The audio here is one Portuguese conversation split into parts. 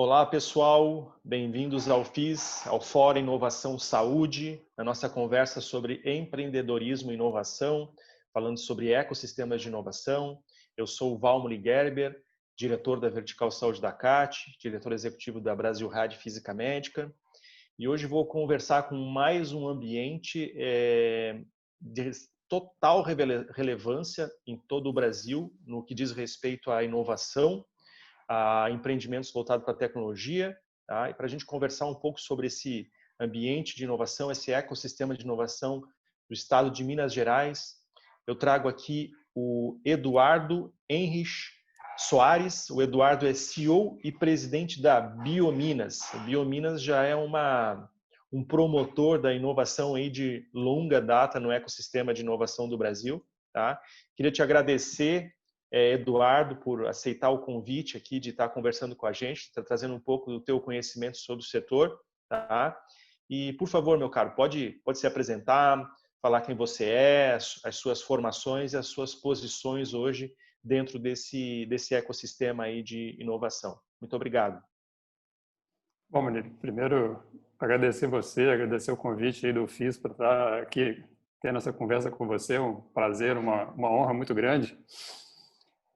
Olá, pessoal. Bem-vindos ao FIS, ao Fórum Inovação Saúde, na nossa conversa sobre empreendedorismo e inovação, falando sobre ecossistemas de inovação. Eu sou o Valmoli Gerber, diretor da Vertical Saúde da CAT, diretor executivo da Brasil Rad Física Médica, e hoje vou conversar com mais um ambiente de total relevância em todo o Brasil, no que diz respeito à inovação, a empreendimentos voltados para a tecnologia, tá? E para a gente conversar um pouco sobre esse ambiente de inovação, esse ecossistema de inovação do estado de Minas Gerais, eu trago aqui o Eduardo Henrich Soares. O Eduardo é CEO e presidente da Biominas. A Biominas já é um promotor da inovação aí de longa data no ecossistema de inovação do Brasil. Tá? Queria te agradecer, Eduardo, por aceitar o convite aqui de estar conversando com a gente, trazendo um pouco do teu conhecimento sobre o setor. Tá? E, por favor, meu caro, pode se apresentar, falar quem você é, as suas formações e as suas posições hoje dentro desse ecossistema aí de inovação. Muito obrigado. Bom, Manilo, primeiro agradecer você, agradecer o convite aí do FIS para estar aqui tendo essa conversa com você. É um prazer, uma honra muito grande.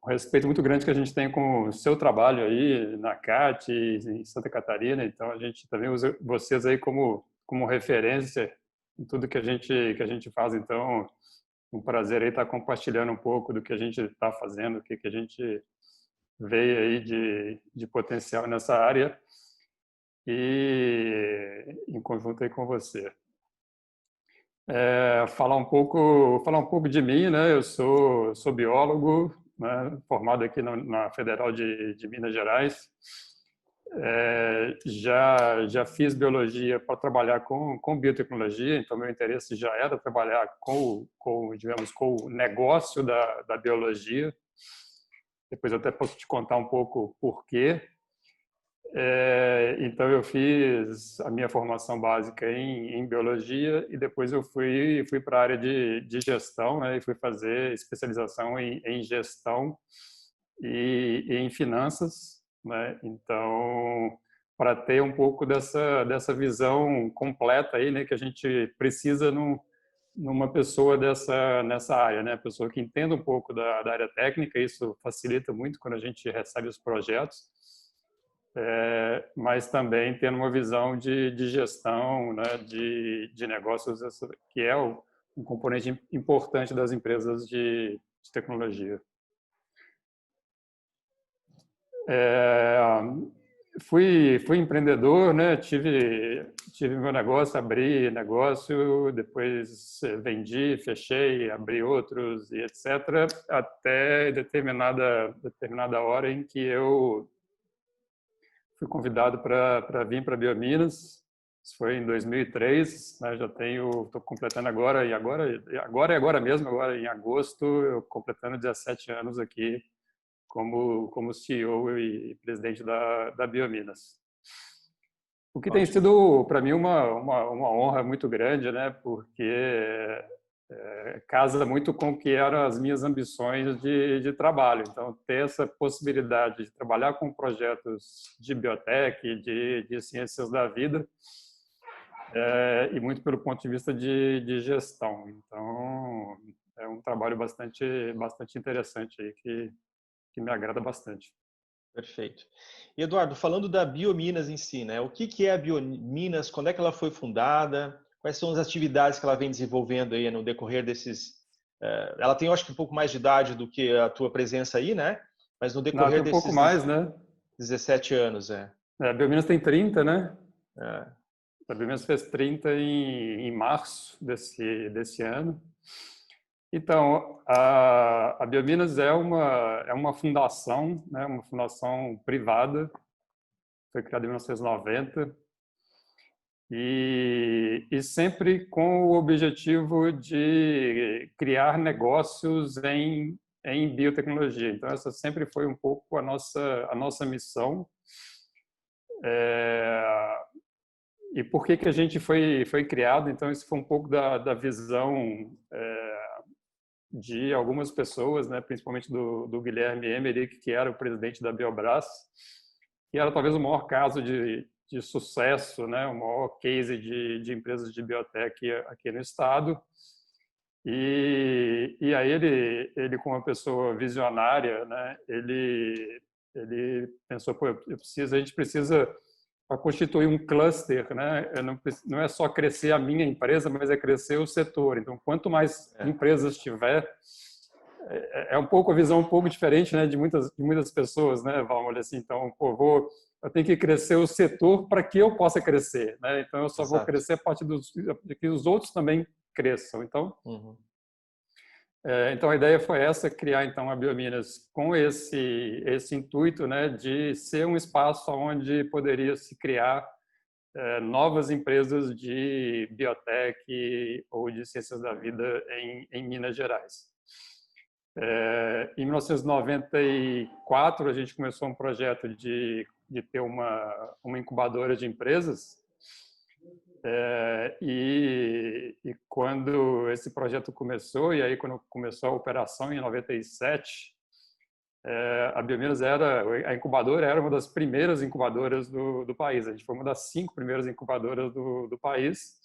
Um respeito muito grande que a gente tem com o seu trabalho aí na CAT, em Santa Catarina. Então, a gente também usa vocês aí como referência em tudo que a gente faz. Então, um prazer aí estar compartilhando um pouco do que a gente está fazendo, o que a gente vê aí de potencial nessa área e em conjunto aí com você. Falar um pouco de mim, né? Eu sou biólogo, né? Formado aqui na Federal de Minas Gerais. Já fiz biologia para trabalhar com biotecnologia, então meu interesse já era trabalhar com o negócio da biologia. Depois eu até posso te contar um pouco por quê. Então eu fiz a minha formação básica em biologia e depois eu fui para a área de gestão, né, e fui fazer especialização em gestão e em finanças, né? Então, para ter um pouco dessa visão completa aí, né, que a gente precisa numa pessoa nessa área, né? Pessoa que entenda um pouco da área técnica. Isso facilita muito quando a gente recebe os projetos. Mas também tendo uma visão de gestão, né, de negócios, que é um componente importante das empresas de tecnologia. Fui empreendedor, né? Tive meu negócio, abri negócio, depois vendi, fechei, abri outros e etc. Até determinada hora em que eu fui convidado para vir para Biominas. Isso foi em 2003, né? Estou completando agora mesmo, agora em agosto, eu completando 17 anos aqui como CEO e presidente da Biominas. O que tem sido para mim uma honra muito grande, né? Porque casa muito com o que eram as minhas ambições de trabalho. Então, ter essa possibilidade de trabalhar com projetos de biotech, de ciências da vida, e muito pelo ponto de vista de gestão. Então, é um trabalho bastante interessante aí que me agrada bastante. Perfeito. E, Eduardo, falando da Biominas em si, né? O que é a Biominas? Quando é que ela foi fundada? Quais são as atividades que ela vem desenvolvendo aí no decorrer desses... Ela tem, eu acho que um pouco mais de idade do que a tua presença aí, né? Mas no Não, decorrer tem um pouco desses mais, né? 17 anos, A Biominas tem 30, né? É. A Biominas fez 30 em março desse ano. Então, a Biominas é uma fundação, né? Uma fundação privada, foi criada em 1990, e sempre com o objetivo de criar negócios em biotecnologia. Então, essa sempre foi um pouco a nossa missão. E por que a gente foi criado? Então, isso foi um pouco da visão de algumas pessoas, né, principalmente do Guilherme Emmerich, que era o presidente da Biobras, que era talvez o maior caso de sucesso, né, o maior case de empresas de biotech aqui no estado. E aí ele como uma pessoa visionária, né, ele pensou, pô, a gente precisa para constituir um cluster, né? Não é só crescer a minha empresa, mas é crescer o setor. Então, quanto mais empresas tiver, é um pouco a visão um pouco diferente, né, de muitas pessoas, né, vamos assim. Então, pô, eu tenho que crescer o setor para que eu possa crescer, né? Então, eu só vou crescer a partir de que os outros também cresçam. Então, então a ideia foi essa, criar então a Biominas com esse intuito, né, de ser um espaço onde poderia se criar novas empresas de biotech ou de ciências da vida em Minas Gerais. Em 1994 a gente começou um projeto de ter uma incubadora de empresas. E quando esse projeto começou, e aí quando começou a operação em 97, a Biominas a incubadora era uma das primeiras incubadoras do país. A gente foi uma das 5 primeiras incubadoras do país,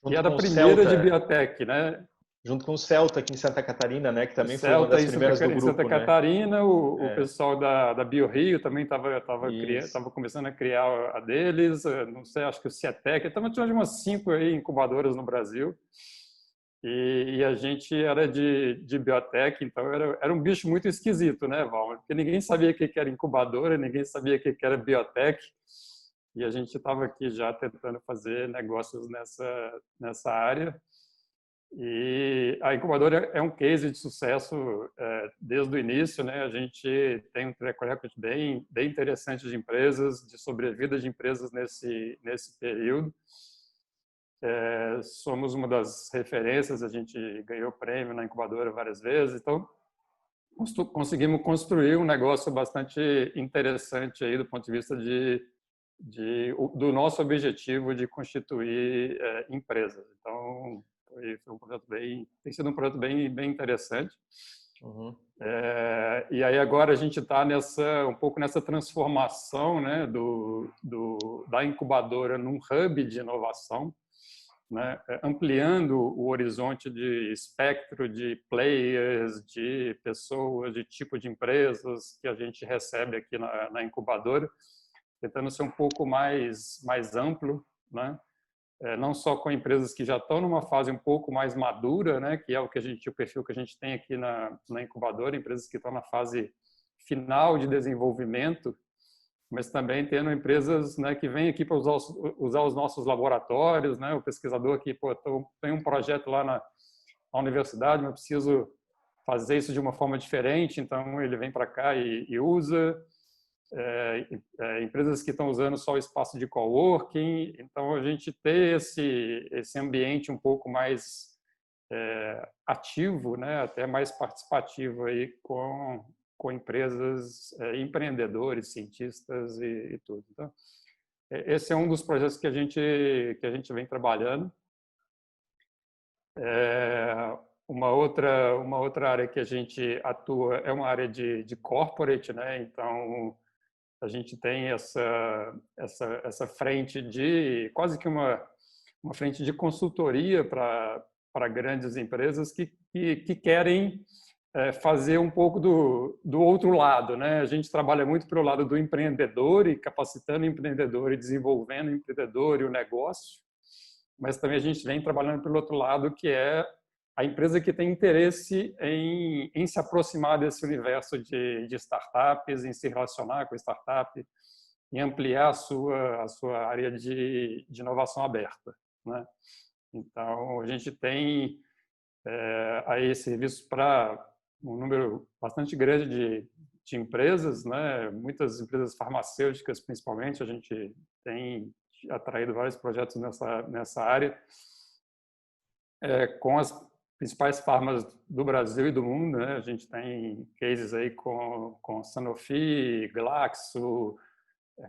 e era a primeira de biotech, né? Junto com o Celta aqui em Santa Catarina, né, que também foi uma Celta das primeiras do grupo, em Santa Catarina, né? O pessoal da BioRio também estava começando a criar a deles, não sei, acho que o Cietec, então tinha umas 5 aí incubadoras no Brasil, e a gente era de biotech, então era um bicho muito esquisito, né, Val? Porque ninguém sabia o que era incubadora, ninguém sabia o que era biotech, e a gente estava aqui já tentando fazer negócios nessa área. E a incubadora é um case de sucesso desde o início, né? A gente tem um track record bem interessante de empresas, de sobrevida de empresas nesse período. Somos uma das referências, a gente ganhou prêmio na incubadora várias vezes, então conseguimos construir um negócio bastante interessante aí do ponto de vista do nosso objetivo de constituir empresas. Então foi um projeto tem sido um projeto bem interessante. E aí agora a gente está um pouco nessa transformação, né, da incubadora num hub de inovação, né, ampliando o horizonte de espectro de players, de pessoas, de tipo de empresas que a gente recebe aqui na incubadora, tentando ser um pouco mais amplo, né? Não só com empresas que já estão numa fase um pouco mais madura, né, que é o perfil que a gente tem aqui na incubadora, empresas que estão na fase final de desenvolvimento, mas também tendo empresas, né, que vêm aqui para usar os nossos laboratórios, né, o pesquisador aqui, pô, tem um projeto lá na universidade, mas eu preciso fazer isso de uma forma diferente, então ele vem para cá e usa. Empresas que estão usando só o espaço de coworking, então a gente ter esse ambiente um pouco mais ativo, né, até mais participativo aí com empresas, empreendedores, cientistas e tudo. Então, esse é um dos projetos que a gente vem trabalhando. Uma outra área que a gente atua é uma área de corporate, né? Então a gente tem essa frente de quase que uma frente de consultoria para grandes empresas que querem fazer um pouco do outro lado, né? A gente trabalha muito pelo lado do empreendedor e capacitando o empreendedor e desenvolvendo o empreendedor e o negócio, mas também a gente vem trabalhando pelo outro lado, que é a empresa que tem interesse em se aproximar desse universo de startups, em se relacionar com startup, em ampliar a sua área de inovação aberta, né? Então, a gente tem aí serviços para um número bastante grande de empresas, né? Muitas empresas farmacêuticas, principalmente, a gente tem atraído vários projetos nessa área, com as principais farmas do Brasil e do mundo, né? A gente tem cases aí com Sanofi, Glaxo,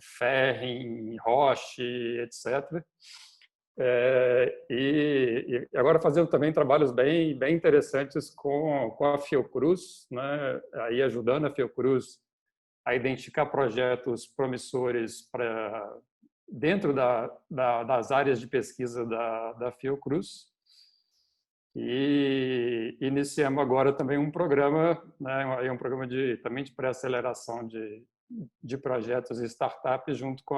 Ferrin, Roche, etc. E agora fazendo também trabalhos bem interessantes com a Fiocruz, né? Aí ajudando a Fiocruz a identificar projetos promissores dentro das áreas de pesquisa da Fiocruz. E iniciamos agora também um programa, né, um programa também de pré-aceleração de projetos e startups junto com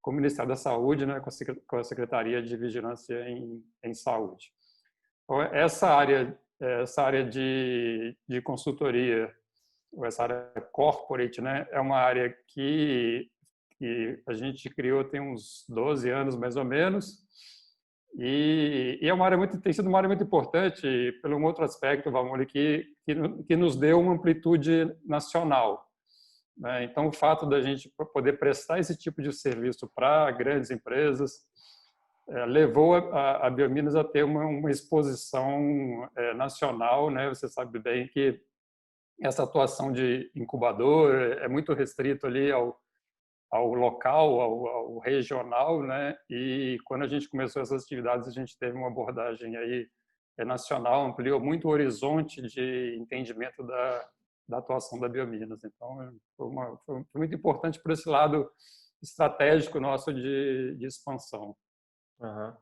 o Ministério da Saúde, né, com a Secretaria de Vigilância em Saúde. Então, essa área de consultoria, essa área corporate, né, é uma área que a gente criou tem uns 12 anos, mais ou menos, e é uma área tem sido uma área muito importante pelo um outro aspecto, Valmor, que nos deu uma amplitude nacional. Né? Então, o fato da gente poder prestar esse tipo de serviço para grandes empresas levou a Biominas a ter uma exposição nacional. Né? Você sabe bem que essa atuação de incubador é muito restrito ali ao local, ao regional, né? E quando a gente começou essas atividades, a gente teve uma abordagem aí nacional, ampliou muito o horizonte de entendimento da atuação da Biominas. Então, foi muito importante por esse lado estratégico nosso de expansão. Uhum.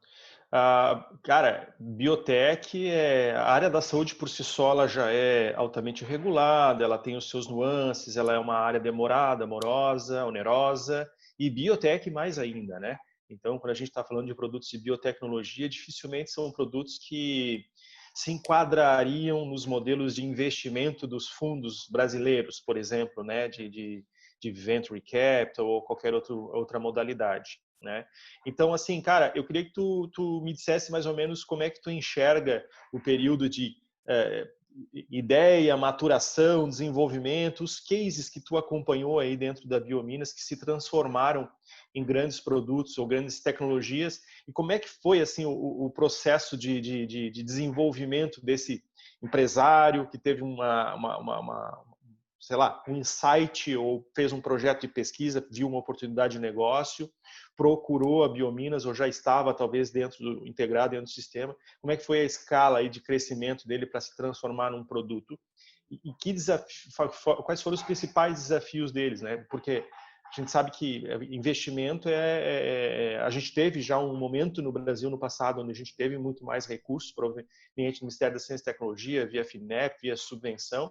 Cara, biotech, a área da saúde por si só ela já é altamente regulada, ela tem os seus nuances, ela é uma área demorada, morosa, onerosa, e biotech mais ainda, né? Então, quando a gente está falando de produtos de biotecnologia, dificilmente são produtos que se enquadrariam nos modelos de investimento dos fundos brasileiros, por exemplo, né? De venture capital ou qualquer outra modalidade. Né? Então, assim, cara, eu queria que tu me dissesse mais ou menos como é que tu enxerga o período de ideia, maturação, desenvolvimento, os cases que tu acompanhou aí dentro da Biominas que se transformaram em grandes produtos ou grandes tecnologias e como é que foi assim o processo de desenvolvimento desse empresário que teve sei lá, um insight ou fez um projeto de pesquisa, viu uma oportunidade de negócio, procurou a Biominas ou já estava talvez integrado dentro do sistema. Como é que foi a escala aí de crescimento dele para se transformar num produto? E quais foram os principais desafios deles, né? Porque a gente sabe que investimento a gente teve já um momento no Brasil no passado onde a gente teve muito mais recursos, proveniente do Ministério da Ciência e Tecnologia, via FINEP, via subvenção,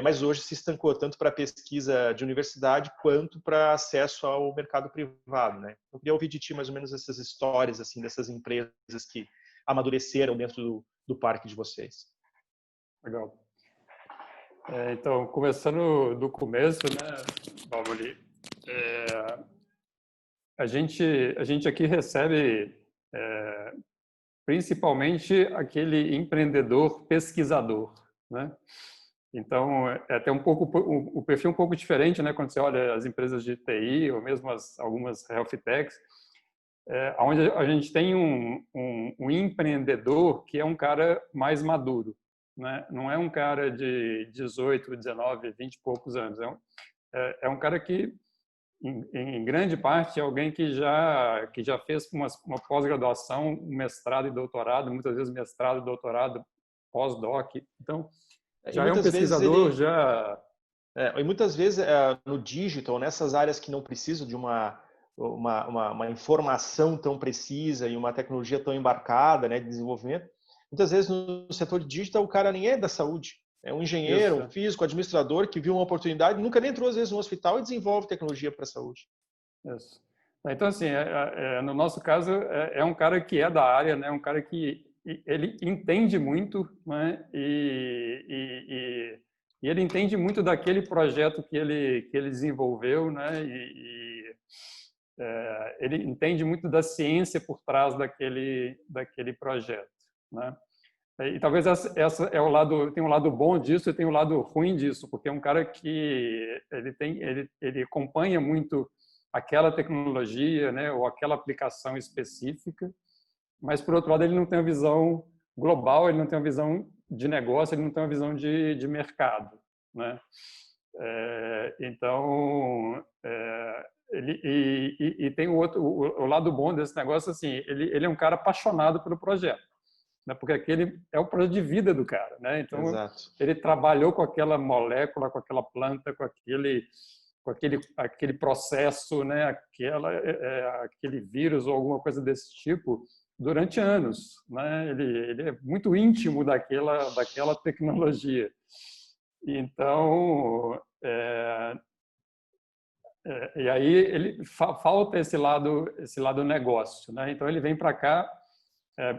mas hoje se estancou tanto para pesquisa de universidade quanto para acesso ao mercado privado, né? Eu queria ouvir de ti mais ou menos essas histórias assim dessas empresas que amadureceram dentro do parque de vocês. Legal. Então, começando do começo, né, Valmori, a gente aqui recebe principalmente aquele empreendedor pesquisador, né? Então, é até um pouco o perfil um pouco diferente, né? Quando você olha as empresas de TI ou mesmo algumas health techs, onde a gente tem um empreendedor que é um cara mais maduro, né? Não é um cara de 18, 19, 20 e poucos anos. É um cara que, em grande parte, é alguém que já fez uma pós-graduação, um mestrado e doutorado, muitas vezes mestrado, doutorado, pós-doc. Então, já é um pesquisador, e muitas vezes no digital, nessas áreas que não precisam de uma informação tão precisa e uma tecnologia tão embarcada, né, de desenvolvimento, muitas vezes no setor de digital o cara nem é da saúde, é um engenheiro, um físico, administrador que viu uma oportunidade, nunca nem entrou às vezes no hospital e desenvolve tecnologia para a saúde. Isso. Então, assim, no nosso caso, é um cara que é da área, né, um cara que ele entende muito, né, e ele entende muito daquele projeto que ele desenvolveu, né, ele entende muito da ciência por trás daquele projeto, né. E talvez essa é tem um lado bom disso e tem um lado ruim disso, porque é um cara que ele acompanha muito aquela tecnologia, né, ou aquela aplicação específica, mas por outro lado ele não tem uma visão global, ele não tem uma visão de negócio, ele não tem uma visão de mercado, né? Então ele tem o lado bom desse negócio, assim, ele é um cara apaixonado pelo projeto. né? Porque aquele é o projeto de vida do cara, né? Então, Exato. ele trabalhou com aquela molécula, com aquela planta, com aquele processo, né? Aquele vírus ou alguma coisa desse tipo durante anos, né? Ele é muito íntimo daquela tecnologia. Então, e aí ele falta esse lado negócio, né? Então ele vem para cá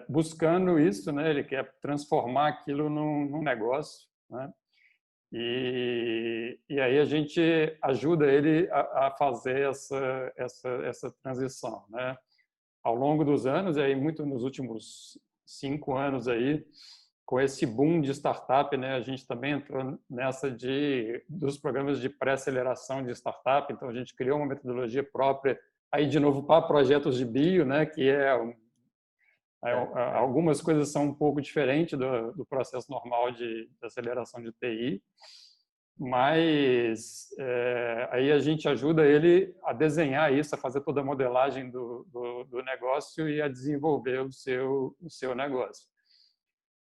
buscando isso, né? Ele quer transformar aquilo num negócio, né? E aí a gente ajuda ele a fazer essa transição, né? Ao longo dos anos, e aí muito nos últimos 5 anos aí, com esse boom de startup, né, a gente também entrou nessa dos programas de pré-aceleração de startup. Então a gente criou uma metodologia própria aí de novo para projetos de bio, né, que algumas coisas são um pouco diferentes do processo normal de aceleração de TI, mas aí a gente ajuda ele a desenhar isso, a fazer toda a modelagem do negócio e a desenvolver o seu negócio.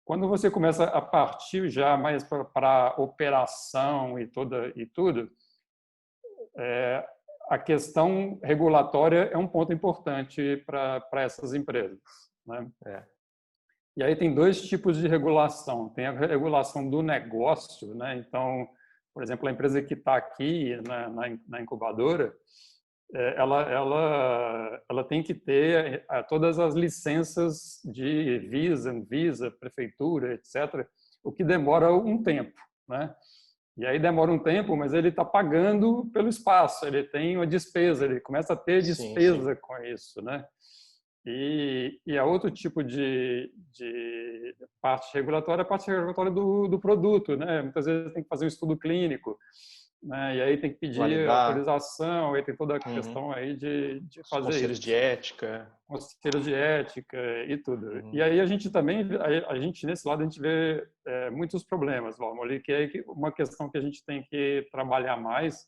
Quando você começa a partir já mais para a operação e tudo, a questão regulatória é um ponto importante para essas empresas, né? E aí tem 2 tipos de regulação. Tem a regulação do negócio, né? Então, por exemplo, a empresa que está aqui na incubadora, ela tem que ter todas as licenças de Anvisa, prefeitura, etc., o que demora um tempo, né? E aí demora um tempo, mas ele está pagando pelo espaço, ele tem uma despesa, ele começa a ter despesa com isso, né? E há outro tipo de parte regulatória, a parte regulatória do produto, né? Muitas vezes tem que fazer um estudo clínico, né? E aí tem que pedir autorização, aí tem toda a questão aí de fazer conselhos isso. de ética. Conselhos de ética e tudo. E aí a gente também, nesse lado, a gente vê muitos problemas, Valmor, que é uma questão que a gente tem que trabalhar mais,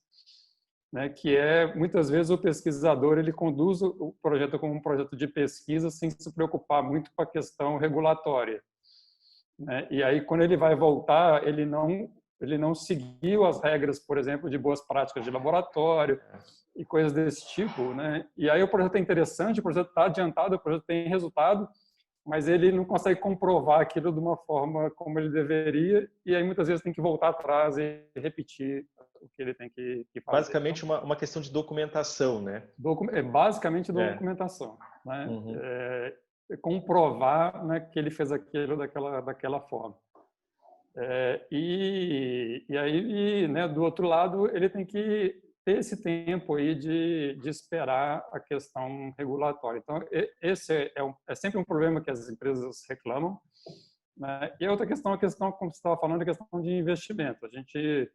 né, que é, muitas vezes, o pesquisador ele conduz o projeto como um projeto de pesquisa sem se preocupar muito com a questão regulatória, né? E aí, quando ele vai voltar, ele não seguiu as regras, por exemplo, de boas práticas de laboratório e coisas desse tipo, né? E aí o projeto é interessante, o projeto está adiantado, o projeto tem resultado, mas ele não consegue comprovar aquilo de uma forma como ele deveria, e aí muitas vezes tem que voltar atrás e repetir o que ele tem que fazer. Basicamente uma questão de documentação, né? Basicamente documentação, né? Comprovar, né, que ele fez aquilo daquela forma. E aí, né, do outro lado, ele tem que ter esse tempo aí de esperar a questão regulatória. Então, esse é sempre um problema que as empresas reclamam, né? E a outra questão, como você estava falando, a questão de investimento. A gente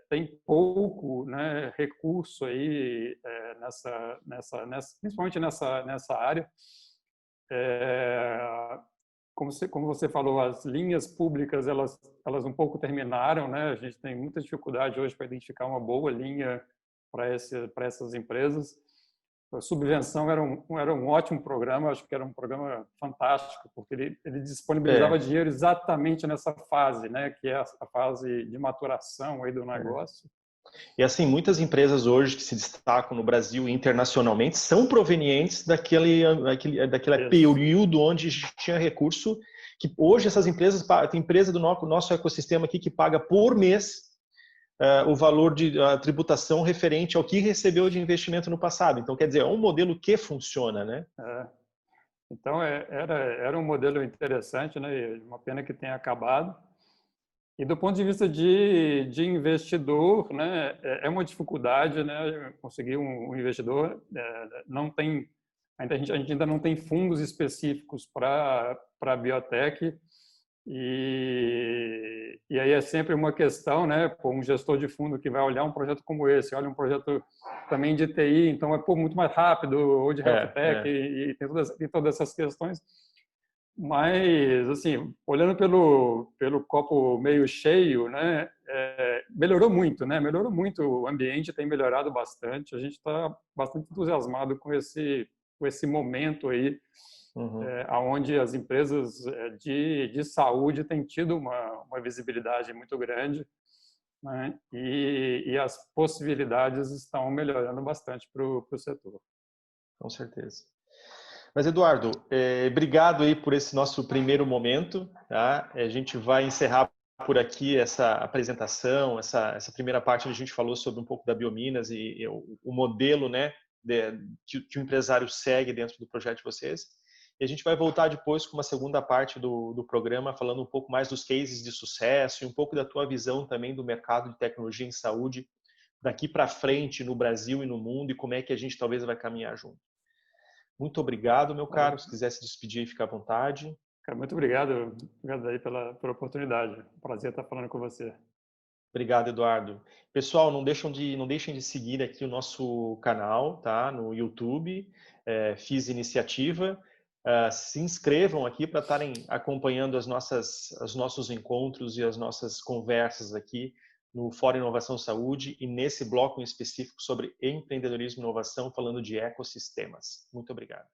tem pouco, né, recurso aí principalmente nessa área. Como você falou, as linhas públicas elas um pouco terminaram, né? A gente tem muita dificuldade hoje para identificar uma boa linha para essas empresas. A subvenção era um ótimo programa, acho que era um programa fantástico, porque ele disponibilizava dinheiro exatamente nessa fase, né? Que é a fase de maturação aí do negócio. E assim, muitas empresas hoje que se destacam no Brasil e internacionalmente são provenientes daquele período onde tinha recurso, que hoje essas empresas, tem empresa do nosso ecossistema aqui que paga por mês o valor de tributação referente ao que recebeu de investimento no passado. Então, quer dizer, é um modelo que funciona, né? Então, era um modelo interessante, né? Uma pena que tenha acabado. E do ponto de vista de investidor, né, é uma dificuldade, né, conseguir um investidor. A gente ainda não tem fundos específicos para a biotech, e aí é sempre uma questão, né, um gestor de fundo que vai olhar um projeto como esse, olha um projeto também de TI, então é muito mais rápido, ou de health tech, e tem todas essas questões. Mas, assim, olhando pelo copo meio cheio, né, melhorou muito, né? Melhorou muito, o ambiente tem melhorado bastante. A gente está bastante entusiasmado com esse com esse momento aí, Uhum. onde as empresas de saúde têm tido uma visibilidade muito grande, né? E as possibilidades estão melhorando bastante para o setor. Com certeza. Mas, Eduardo, obrigado aí por esse nosso primeiro momento. Tá? A gente vai encerrar por aqui essa apresentação, essa primeira parte onde a gente falou sobre um pouco da Biominas e o modelo, né, que o empresário segue dentro do projeto de vocês. E a gente vai voltar depois com uma segunda parte do programa, falando um pouco mais dos cases de sucesso e um pouco da tua visão também do mercado de tecnologia em saúde daqui para frente no Brasil e no mundo e como é que a gente talvez vai caminhar junto. Muito obrigado, meu caro. Se quiser se despedir, fica à vontade. Cara, muito obrigado. Obrigado aí pela oportunidade. Prazer estar falando com você. Obrigado, Eduardo. Pessoal, não deixem de seguir aqui o nosso canal, tá? No YouTube, Fiz Iniciativa. Se inscrevam aqui para estarem acompanhando os nossos encontros e as nossas conversas aqui no Fórum Inovação Saúde e nesse bloco em específico sobre empreendedorismo e inovação, falando de ecossistemas. Muito obrigado.